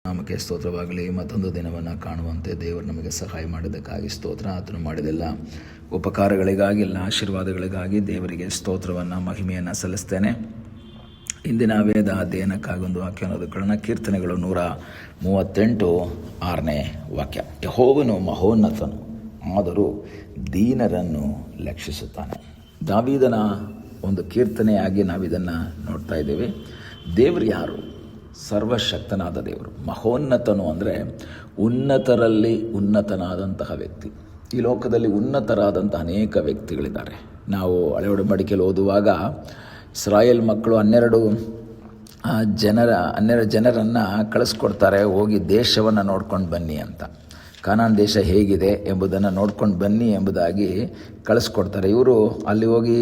ನಾಮಕ್ಕೆ ಸ್ತೋತ್ರವಾಗಲಿ. ಮತ್ತೊಂದು ದಿನವನ್ನು ಕಾಣುವಂತೆ ದೇವರು ನಮಗೆ ಸಹಾಯ ಮಾಡಿದ್ದಕ್ಕಾಗಿ ಸ್ತೋತ್ರ. ಆತನು ಮಾಡಿದೆಲ್ಲ ಉಪಕಾರಗಳಿಗಾಗಿ, ಎಲ್ಲ ಆಶೀರ್ವಾದಗಳಿಗಾಗಿ ದೇವರಿಗೆ ಸ್ತೋತ್ರವನ್ನು, ಮಹಿಮೆಯನ್ನು ಸಲ್ಲಿಸ್ತೇನೆ. ಇಂದಿನ ವೇದ ಅಧ್ಯಯನಕ್ಕಾಗಿ ಒಂದು ವಾಕ್ಯವನ್ನು ಓದಿಕೊಳ್ಳೋಣ. ಕೀರ್ತನೆಗಳು 138 6ನೇ ವಾಕ್ಯ. ಯೆಹೋವನು ಮಹೋನ್ನತನು, ಆದರೂ ದೀನರನ್ನು ಲಕ್ಷಿಸುತ್ತಾನೆ. ದಾವೀದನ ಒಂದು ಕೀರ್ತನೆಯಾಗಿ ನಾವಿದನ್ನು ನೋಡ್ತಾ ಇದ್ದೇವೆ. ದೇವರು ಯಾರು? ಸರ್ವಶಕ್ತನಾದ ದೇವರು. ಮಹೋನ್ನತನು ಅಂದರೆ ಉನ್ನತರಲ್ಲಿ ಉನ್ನತನಾದಂತಹ ವ್ಯಕ್ತಿ. ಈ ಲೋಕದಲ್ಲಿ ಉನ್ನತರಾದಂಥ ಅನೇಕ ವ್ಯಕ್ತಿಗಳಿದ್ದಾರೆ. ನಾವು ಹಳೆ ಒಡಂಬಡಿಕೆಯಲ್ಲಿ ಓದುವಾಗ ಇಸ್ರಾಯೇಲ್ ಮಕ್ಕಳು 12 ಜನರನ್ನು ಕಳಿಸ್ಕೊಡ್ತಾರೆ, ಹೋಗಿ ದೇಶವನ್ನು ನೋಡ್ಕೊಂಡು ಬನ್ನಿ ಅಂತ. ಕಾನಾನ್ ದೇಶ ಹೇಗಿದೆ ಎಂಬುದನ್ನು ನೋಡ್ಕೊಂಡು ಬನ್ನಿ ಎಂಬುದಾಗಿ ಕಳಿಸ್ಕೊಡ್ತಾರೆ. ಇವರು ಅಲ್ಲಿ ಹೋಗಿ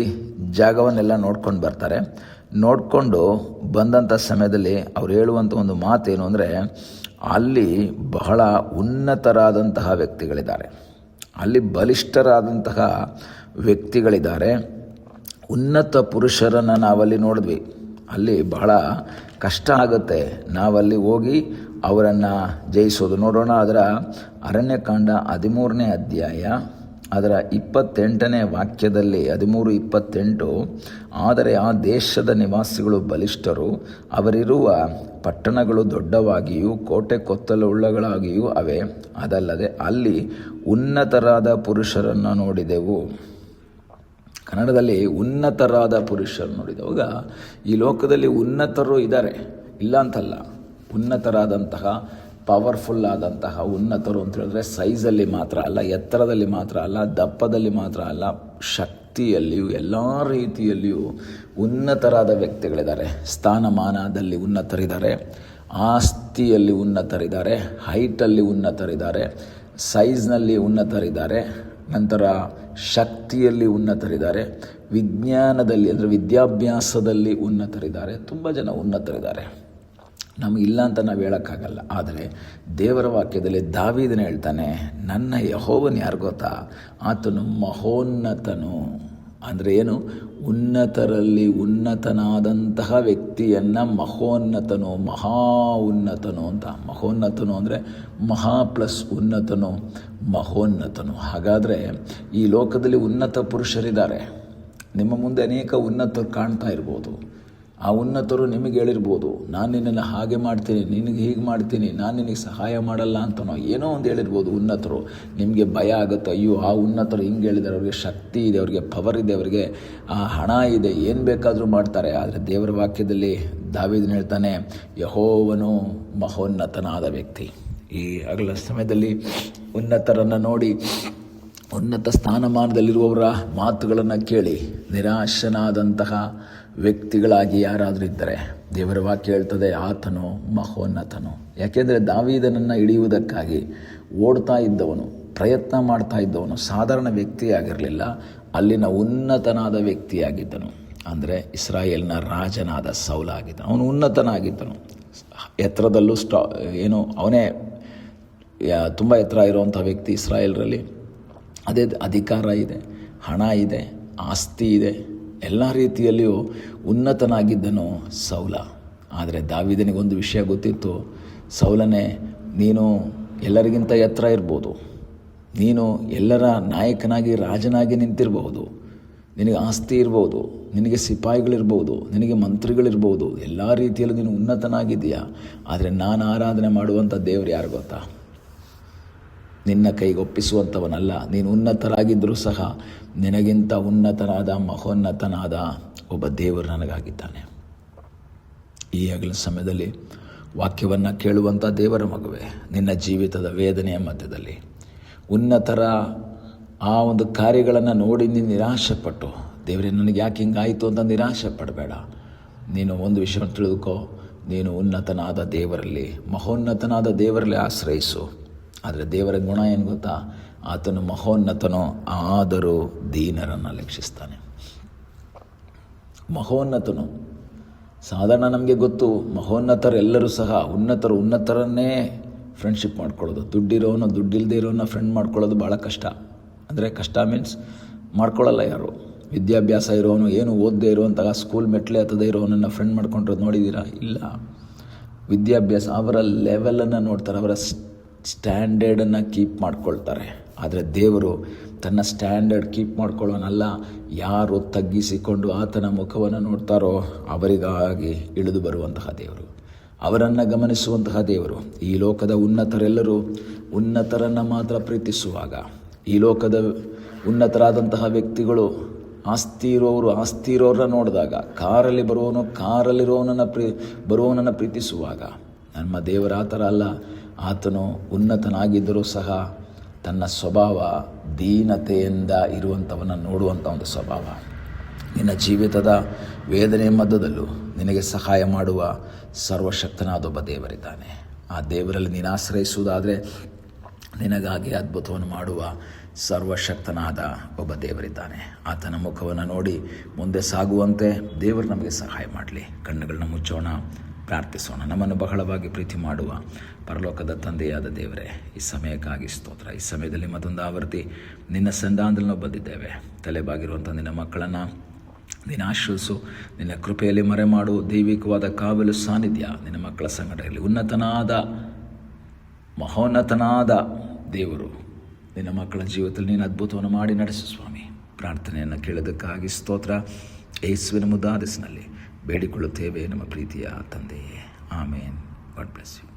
ಜಾಗವನ್ನೆಲ್ಲ ನೋಡ್ಕೊಂಡು ಬರ್ತಾರೆ. ನೋಡಿಕೊಂಡು ಬಂದಂಥ ಸಮಯದಲ್ಲಿ ಅವ್ರು ಹೇಳುವಂಥ ಒಂದು ಮಾತೇನು ಅಂದರೆ, ಅಲ್ಲಿ ಬಹಳ ಉನ್ನತರಾದಂತಹ ವ್ಯಕ್ತಿಗಳಿದ್ದಾರೆ, ಅಲ್ಲಿ ಬಲಿಷ್ಠರಾದಂತಹ ವ್ಯಕ್ತಿಗಳಿದ್ದಾರೆ. ಉನ್ನತ ಪುರುಷರನ್ನು ನಾವಲ್ಲಿ ನೋಡಿದ್ವಿ. ಅಲ್ಲಿ ಬಹಳ ಕಷ್ಟ ಆಗುತ್ತೆ ನಾವಲ್ಲಿ ಹೋಗಿ ಅವರನ್ನು ಜಯಿಸೋದು. ನೋಡೋಣ, ಅದರ ಅರಣ್ಯಕಾಂಡ 13ನೇ ಅಧ್ಯಾಯ ಅದರ 28ನೇ ವಾಕ್ಯದಲ್ಲಿ 13:28, ಆದರೆ ಆ ದೇಶದ ನಿವಾಸಿಗಳು ಬಲಿಷ್ಠರು, ಅವರಿರುವ ಪಟ್ಟಣಗಳು ದೊಡ್ಡವಾಗಿಯೂ ಕೋಟೆ ಕೊತ್ತಲುಳ್ಳಗಳಾಗಿಯೂ ಅವೆ. ಅದಲ್ಲದೆ ಅಲ್ಲಿ ಉನ್ನತರಾದ ಪುರುಷರನ್ನು ನೋಡಿದೆವು. ಕನ್ನಡದಲ್ಲಿ ಉನ್ನತರಾದ ಪುರುಷರು ನೋಡಿದವಾಗ, ಈ ಲೋಕದಲ್ಲಿ ಉನ್ನತರು ಇದ್ದಾರೆ, ಇಲ್ಲ ಅಂತಲ್ಲ. ಉನ್ನತರಾದಂತಹ, ಪವರ್ಫುಲ್ ಆದಂತಹ ಉನ್ನತರು ಅಂತ ಹೇಳಿದ್ರೆ ಸೈಜಲ್ಲಿ ಮಾತ್ರ ಅಲ್ಲ, ಎತ್ತರದಲ್ಲಿ ಮಾತ್ರ ಅಲ್ಲ, ದಪ್ಪದಲ್ಲಿ ಮಾತ್ರ ಅಲ್ಲ, ಶಕ್ತಿಯಲ್ಲಿಯೂ ಎಲ್ಲ ರೀತಿಯಲ್ಲಿಯೂ ಉನ್ನತರಾದ ವ್ಯಕ್ತಿಗಳಿದ್ದಾರೆ. ಸ್ಥಾನಮಾನದಲ್ಲಿ ಉನ್ನತರಿದ್ದಾರೆ, ಆಸ್ತಿಯಲ್ಲಿ ಉನ್ನತರಿದ್ದಾರೆ, ಹೈಟಲ್ಲಿ ಉನ್ನತರಿದ್ದಾರೆ, ಸೈಜ್ನಲ್ಲಿ ಉನ್ನತರಿದ್ದಾರೆ, ನಂತರ ಶಕ್ತಿಯಲ್ಲಿ ಉನ್ನತರಿದ್ದಾರೆ, ವಿಜ್ಞಾನದಲ್ಲಿ ಅಂದರೆ ವಿದ್ಯಾಭ್ಯಾಸದಲ್ಲಿ ಉನ್ನತರಿದ್ದಾರೆ. ತುಂಬ ಜನ ಉನ್ನತರಿದ್ದಾರೆ. ನಮಗಿಲ್ಲ ಅಂತ ನಾವು ಹೇಳೋಕ್ಕಾಗಲ್ಲ. ಆದರೆ ದೇವರ ವಾಕ್ಯದಲ್ಲಿ ದಾವೀದನು ಹೇಳ್ತಾನೆ, ನನ್ನ ಯೆಹೋವನು ಯಾರು ಗೊತ್ತಾ? ಆತನು ಮಹೋನ್ನತನು. ಅಂದರೆ ಏನು? ಉನ್ನತರಲ್ಲಿ ಉನ್ನತನಾದಂತಹ ವ್ಯಕ್ತಿಯನ್ನು ಮಹೋನ್ನತನು, ಮಹಾ ಉನ್ನತನು ಅಂತ. ಮಹೋನ್ನತನು ಅಂದರೆ ಮಹಾ ಪ್ಲಸ್ ಉನ್ನತನು, ಮಹೋನ್ನತನು. ಹಾಗಾದರೆ ಈ ಲೋಕದಲ್ಲಿ ಉನ್ನತ ಪುರುಷರಿದ್ದಾರೆ. ನಿಮ್ಮ ಮುಂದೆ ಅನೇಕ ಉನ್ನತರು ಕಾಣ್ತಾ ಇರ್ಬೋದು. ಆ ಉನ್ನತರು ನಿಮಗೆ ಹೇಳಿರ್ಬೋದು, ನಾನು ನಿನ್ನನ್ನು ಹಾಗೆ ಮಾಡ್ತೀನಿ, ನಿನಗೆ ಹೀಗೆ ಮಾಡ್ತೀನಿ, ನಾನು ನಿನಗೆ ಸಹಾಯ ಮಾಡಲ್ಲ ಅಂತನೋ ಏನೋ ಒಂದು ಹೇಳಿರ್ಬೋದು ಉನ್ನತರು. ನಿಮಗೆ ಭಯ ಆಗುತ್ತೆ, ಅಯ್ಯೋ ಆ ಉನ್ನತರು ಹಿಂಗೆ ಹೇಳಿದ್ದಾರೆ, ಅವ್ರಿಗೆ ಶಕ್ತಿ ಇದೆ, ಅವ್ರಿಗೆ ಪವರ್ ಇದೆ, ಅವರಿಗೆ ಹಣ ಇದೆ, ಏನು ಬೇಕಾದರೂ ಮಾಡ್ತಾರೆ. ಆದರೆ ದೇವರ ವಾಕ್ಯದಲ್ಲಿ ದಾವೀದನು ಹೇಳ್ತಾನೆ, ಯೆಹೋವನು ಮಹೋನ್ನತನಾದ ವ್ಯಕ್ತಿ. ಈ ಹಗಲ ಸಮಯದಲ್ಲಿ ಉನ್ನತರನ್ನು ನೋಡಿ, ಉನ್ನತ ಸ್ಥಾನಮಾನದಲ್ಲಿರುವವರ ಮಾತುಗಳನ್ನು ಕೇಳಿ ನಿರಾಶನಾದಂತಹ ವ್ಯಕ್ತಿಗಳಾಗಿ ಯಾರಾದರೂ ಇದ್ದರೆ, ದೇವರ ವಾಕ್ಯ ಹೇಳ್ತದೆ ಆತನು ಮಹೋನ್ನತನು. ಯಾಕೆಂದರೆ ದಾವೀದನನ್ನು ಹಿಡಿಯುವುದಕ್ಕಾಗಿ ಓಡ್ತಾ ಇದ್ದವನು, ಪ್ರಯತ್ನ ಮಾಡ್ತಾ ಇದ್ದವನು ಸಾಧಾರಣ ವ್ಯಕ್ತಿಯಾಗಿರಲಿಲ್ಲ, ಅಲ್ಲಿನ ಉನ್ನತನಾದ ವ್ಯಕ್ತಿಯಾಗಿದ್ದನು. ಅಂದರೆ ಇಸ್ರಾಯೇಲ್ನ ರಾಜನಾದ ಸೌಲ ಆಗಿದ್ದನು. ಅವನು ಉನ್ನತನಾಗಿದ್ದನು. ಎತ್ತರದಲ್ಲೂ ಅವನೇ ತುಂಬ ಎತ್ತರ ಇರುವಂಥ ವ್ಯಕ್ತಿ ಇಸ್ರಾಯೇಲ್ರಲ್ಲಿ. ಅದೇ ಅಧಿಕಾರ ಇದೆ, ಹಣ ಇದೆ, ಆಸ್ತಿ ಇದೆ, ಎಲ್ಲ ರೀತಿಯಲ್ಲಿಯೂ ಉನ್ನತನಾಗಿದ್ದನು ಸೌಲ. ಆದರೆ ದಾವೀದನಿಗೊಂದು ವಿಷಯ ಗೊತ್ತಿತ್ತು, ಸೌಲನೇ, ನೀನು ಎಲ್ಲರಿಗಿಂತ ಎತ್ತರ ಇರ್ಬೋದು, ನೀನು ಎಲ್ಲರ ನಾಯಕನಾಗಿ ರಾಜನಾಗಿ ನಿಂತಿರ್ಬೋದು, ನಿನಗೆ ಆಸ್ತಿ ಇರ್ಬೋದು, ನಿನಗೆ ಸಿಪಾಯಿಗಳಿರ್ಬೋದು, ನಿನಗೆ ಮಂತ್ರಿಗಳಿರ್ಬೋದು, ಎಲ್ಲ ರೀತಿಯಲ್ಲೂ ನೀನು ಉನ್ನತನಾಗಿದ್ದೀಯಾ. ಆದರೆ ನಾನು ಆರಾಧನೆ ಮಾಡುವಂಥ ದೇವರು ಯಾರು ಗೊತ್ತಾ? ನಿನ್ನ ಕೈಗೆ ಒಪ್ಪಿಸುವಂಥವನಲ್ಲ. ನೀನು ಉನ್ನತರಾಗಿದ್ದರೂ ಸಹ ನಿನಗಿಂತ ಉನ್ನತನಾದ, ಮಹೋನ್ನತನಾದ ಒಬ್ಬ ದೇವರು ನನಗಾಗಿದ್ದಾನೆ. ಈ ಹಗಲ ಸಮಯದಲ್ಲಿ ವಾಕ್ಯವನ್ನು ಕೇಳುವಂಥ ದೇವರ ಮಗುವೆ, ನಿನ್ನ ಜೀವಿತದ ವೇದನೆಯ ಮಧ್ಯದಲ್ಲಿ ಉನ್ನತರ ಆ ಒಂದು ಕಾರ್ಯಗಳನ್ನು ನೋಡಿ ನೀನು ನಿರಾಶೆಪಟ್ಟು, ದೇವರೇ ನನಗೆ ಯಾಕೆ ಹಿಂಗಾಯಿತು ಅಂತ ನಿರಾಶೆ ಪಡಬೇಡ. ನೀನು ಒಂದು ವಿಷಯವನ್ನು ತಿಳಿದುಕೋ, ನೀನು ಉನ್ನತನಾದ ದೇವರಲ್ಲಿ, ಮಹೋನ್ನತನಾದ ದೇವರಲ್ಲಿ ಆಶ್ರಯಿಸು. ಆದರೆ ದೇವರ ಗುಣ ಏನು ಗೊತ್ತಾ? ಆತನು ಮಹೋನ್ನತನೋ, ಆದರೂ ದೀನರನ್ನು ಲಕ್ಷಿಸ್ತಾನೆ. ಮಹೋನ್ನತನು. ಸಾಧಾರಣ ನಮಗೆ ಗೊತ್ತು, ಮಹೋನ್ನತರೆಲ್ಲರೂ ಸಹ ಉನ್ನತರನ್ನೇ ಫ್ರೆಂಡ್ಶಿಪ್ ಮಾಡ್ಕೊಳ್ಳೋದು. ದುಡ್ಡಿರೋನು ದುಡ್ಡಿಲ್ಲದೆ ಇರೋನ ಫ್ರೆಂಡ್ ಮಾಡ್ಕೊಳ್ಳೋದು ಭಾಳ ಕಷ್ಟ. ಅಂದರೆ ಕಷ್ಟ ಮೀನ್ಸ್ ಮಾಡ್ಕೊಳ್ಳಲ್ಲ ಯಾರು. ವಿದ್ಯಾಭ್ಯಾಸ ಇರೋನು, ಏನು ಓದದೇ ಇರುವಂತಹ ಸ್ಕೂಲ್ ಮೆಟ್ಲೆ ಹತ್ತದೇ ಇರೋನನ್ನು ಫ್ರೆಂಡ್ ಮಾಡ್ಕೊಂಡಿರೋದು ನೋಡಿದ್ದೀರಾ? ಇಲ್ಲ. ವಿದ್ಯಾಭ್ಯಾಸ, ಅವರ ಲೆವೆಲನ್ನು ನೋಡ್ತಾರೆ, ಅವರ ಸ್ಟ್ಯಾಂಡರ್ಡನ್ನು ಕೀಪ್ ಮಾಡ್ಕೊಳ್ತಾರೆ. ಆದರೆ ದೇವರು ತನ್ನ ಸ್ಟ್ಯಾಂಡರ್ಡ್ ಕೀಪ್ ಮಾಡ್ಕೊಳ್ಳೋನಲ್ಲ. ಯಾರು ತಗ್ಗಿಸಿಕೊಂಡು ಆತನ ಮುಖವನ್ನು ನೋಡ್ತಾರೋ ಅವರಿಗಾಗಿ ಇಳಿದು ಬರುವಂತಹ ದೇವರು, ಅವರನ್ನು ಗಮನಿಸುವಂತಹ ದೇವರು. ಈ ಲೋಕದ ಉನ್ನತರೆಲ್ಲರೂ ಉನ್ನತರನ್ನು ಮಾತ್ರ ಪ್ರೀತಿಸುವಾಗ, ಈ ಲೋಕದ ಉನ್ನತರಾದಂತಹ ವ್ಯಕ್ತಿಗಳು ಆಸ್ತಿ ಇರೋರನ್ನ ನೋಡಿದಾಗ, ಕಾರಲ್ಲಿ ಬರುವವನನ್ನು ಪ್ರೀತಿಸುವಾಗ, ನಮ್ಮ ದೇವರ ಆ ಥರ ಅಲ್ಲ. ಆತನು ಉನ್ನತನಾಗಿದ್ದರೂ ಸಹ ತನ್ನ ಸ್ವಭಾವ ದೀನತೆಯಿಂದ ಇರುವಂಥವನ್ನು ನೋಡುವಂಥ ಒಂದು ಸ್ವಭಾವ. ನಿನ್ನ ಜೀವಿತದ ವೇದನೆ ಮಧ್ಯದಲ್ಲೂ ನಿನಗೆ ಸಹಾಯ ಮಾಡುವ ಸರ್ವಶಕ್ತನಾದೊಬ್ಬ ದೇವರಿದ್ದಾನೆ. ಆ ದೇವರಲ್ಲಿ ನೀನು ಆಶ್ರಯಿಸುವುದಾದರೆ ನಿನಗಾಗಿ ಅದ್ಭುತವನ್ನು ಮಾಡುವ ಸರ್ವಶಕ್ತನಾದ ಒಬ್ಬ ದೇವರಿದ್ದಾನೆ. ಆತನ ಮುಖವನ್ನು ನೋಡಿ ಮುಂದೆ ಸಾಗುವಂತೆ ದೇವರು ನಮಗೆ ಸಹಾಯ ಮಾಡಲಿ. ಕಣ್ಣುಗಳನ್ನ ಮುಚ್ಚೋಣ, ಪ್ರಾರ್ಥಿಸೋಣ. ನಮ್ಮನ್ನು ಬಹಳವಾಗಿ ಪ್ರೀತಿ ಮಾಡುವ ಪರಲೋಕದ ತಂದೆಯಾದ ದೇವರೇ, ಈ ಸಮಯಕ್ಕಾಗಿ ಸ್ತೋತ್ರ. ಈ ಸಮಯದಲ್ಲಿ ಮತ್ತೊಂದು ಆವರ್ತಿ ನಿನ್ನ ಸನ್ನಿಧಾನದಲ್ಲಿ ನಾವು ಬಂದಿದ್ದೇವೆ. ತಲೆಬಾಗಿರುವಂಥ ನಿನ್ನ ಮಕ್ಕಳನ್ನು ನಿನ್ನ ಆಶ್ರಯಿಸು, ನಿನ್ನ ಕೃಪೆಯಲ್ಲಿ ಮರೆಮಾಡು. ದೈವಿಕವಾದ ಕಾವಲು ಸಾನ್ನಿಧ್ಯ ನಿನ್ನ ಮಕ್ಕಳ ಸಂಗಡ ಇರಲಿ. ಮಹೋನ್ನತನಾದ ದೇವರು ನಿನ್ನ ಮಕ್ಕಳ ಜೀವಿತದಲ್ಲಿ ನೀನು ಅದ್ಭುತವನ್ನು ಮಾಡಿ ನಡೆಸು ಸ್ವಾಮಿ. ಪ್ರಾರ್ಥನೆಯನ್ನು ಕೇಳೋದಕ್ಕಾಗಿ ಸ್ತೋತ್ರ. ಯೇಸುವಿನ ಮುದ್ದಾದ ಹೆಸರಿನಲ್ಲಿ ಬೇಡಿಕೊಳ್ಳುತ್ತೇವೆ ನಮ್ಮ ಪ್ರೀತಿಯ ತಂದೆಯೇ. ಆಮೇನ್. God bless you.